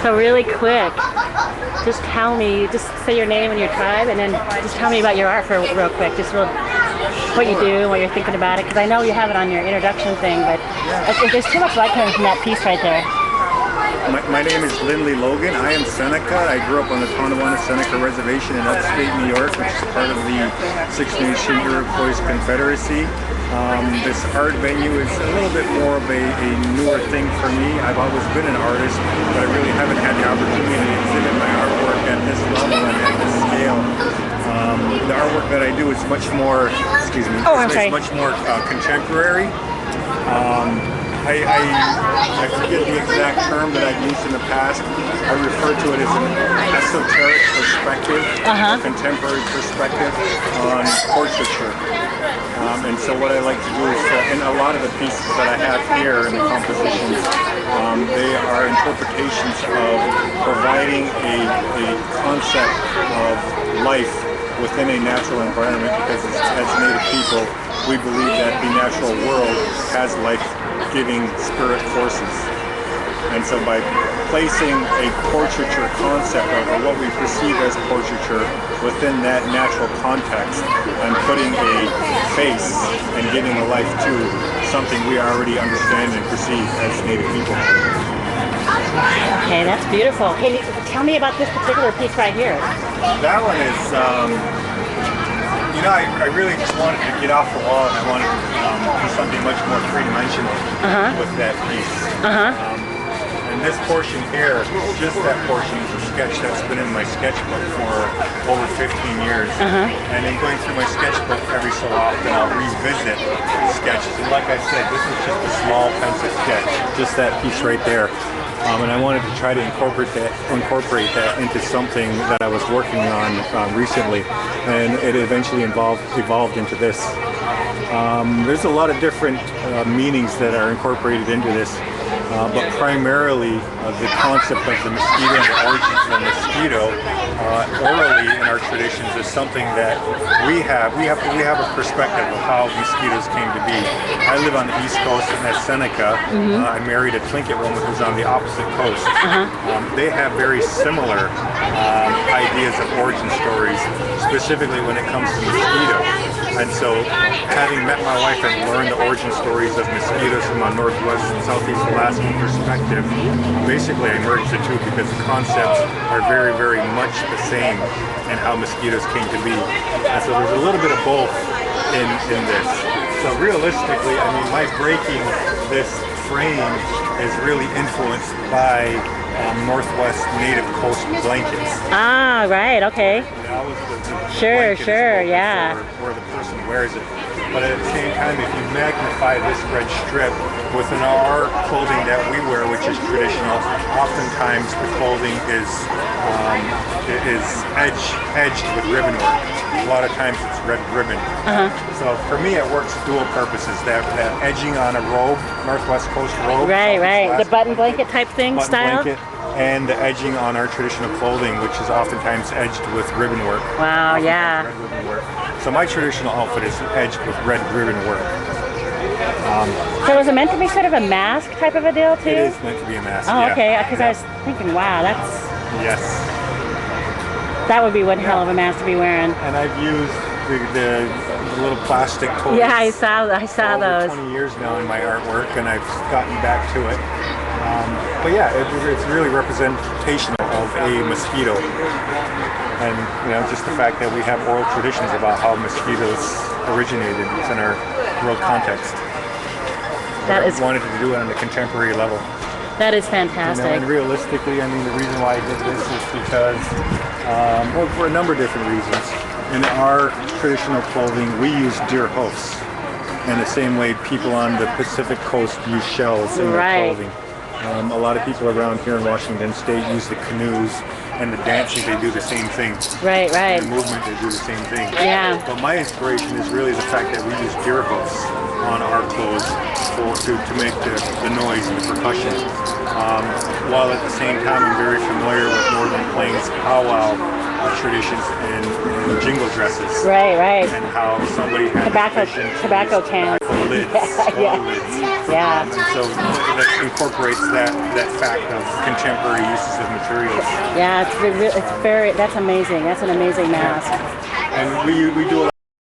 So really quick, just tell me, just say your name and your tribe, and then just tell me about your art for real quick. Just what you do, what you're thinking about it, because I know you have it on your introduction thing, but if there's too much light coming from that piece right there. My name is Linley Logan. I am Seneca. I grew up on the Tonawanda-Seneca Reservation in upstate New York, which is part of the Six Nation Iroquois Confederacy. This art venue is a little bit more of a newer thing for me. I've always been an artist, but I really haven't had the opportunity to exhibit my artwork at this level and at this scale. The artwork that I do is much more, much more contemporary. I forget the exact term that I've used in the past. I refer to it as an esoteric perspective, a contemporary perspective on portraiture. And so what I like to do is, in a lot of the pieces that I have here in the compositions, they are interpretations of providing a concept of life within a natural environment, because as Native people, we believe that the natural world has life-giving spirit forces. And so by placing a portraiture concept, or what we perceive as portraiture, within that natural context, I'm putting a face and giving a life to something we already understand and perceive as Native people. Okay, that's beautiful. Can you tell me about this particular piece right here? That one is, I really just wanted to get off the wall, and I wanted to do something much more three-dimensional with that piece. And this portion here, just that portion, is a sketch that's been in my sketchbook for over 15 years. And in going through my sketchbook every so often, I'll revisit sketches. And like I said, this is just a small pencil sketch, just that piece right there. And I wanted to try to incorporate that into something that I was working on recently, and it eventually evolved into this. There's a lot of different meanings that are incorporated into this, but primarily the concept of the mosquito and the origins of the mosquito orally in our traditions is something that we have a perspective of how mosquitoes came to be. I live on the East Coast, and at Seneca, I married a Tlingit woman who's on the opposite coast. They have very similar ideas of origin stories, specifically when it comes to mosquitoes. And so, having met my wife and learned the origin stories of mosquitoes from a Northwest and Southeast Alaskan perspective, basically I merged the two, because the concepts are very, very much the same in how mosquitoes came to be. And so there's a little bit of both in this. So realistically, I mean, my breaking this frame is really influenced by Northwest Native Coast blankets. Ah, right, okay. That was the Sure, yeah. Where the person wears it. But at the same time, if you magnify this red strip within our clothing that we wear, which is traditional, oftentimes the clothing is edged with ribbon work. A lot of times it's red ribbon. So for me, it works dual purposes. That edging on a robe, Northwest Coast robe. Right. The button blanket type thing style. Blanket, and the edging on our traditional clothing, which is oftentimes edged with ribbon work. Wow, yeah. Red ribbon work. So my traditional outfit is edged with red ribbon work. So is it meant to be sort of a mask type of a deal too? It is meant to be a mask. Oh, yeah. okay. Because I was thinking, wow, Yes. That would be one hell of a mask to be wearing. And I've used the little plastic toys. Yeah, I saw those. For 20 years now in my artwork, and I've gotten back to it. But yeah, it's really representational of a mosquito. And just the fact that we have oral traditions about how mosquitoes originated within our world context. I wanted to do it on the contemporary level. That is fantastic. And realistically, I mean, the reason why I did this is because, for a number of different reasons. In our traditional clothing, we use deer hoofs. In the same way people on the Pacific Coast use shells in their clothing. A lot of people around here in Washington State use the canoes, and the dancing, they do the same thing. Right. The movement, they do the same thing. Yeah. But my inspiration is really the fact that we use deer hoofs on our clothes to make the noise and the percussion. While at the same time, I'm very familiar with Northern Plains powwow traditions and jingle dresses. Right. And how somebody had tobacco cans. lids. Yeah. All lids. Yeah. And so that incorporates that fact of contemporary uses of materials. Yeah, it's very, that's amazing. That's an amazing mask. And we do a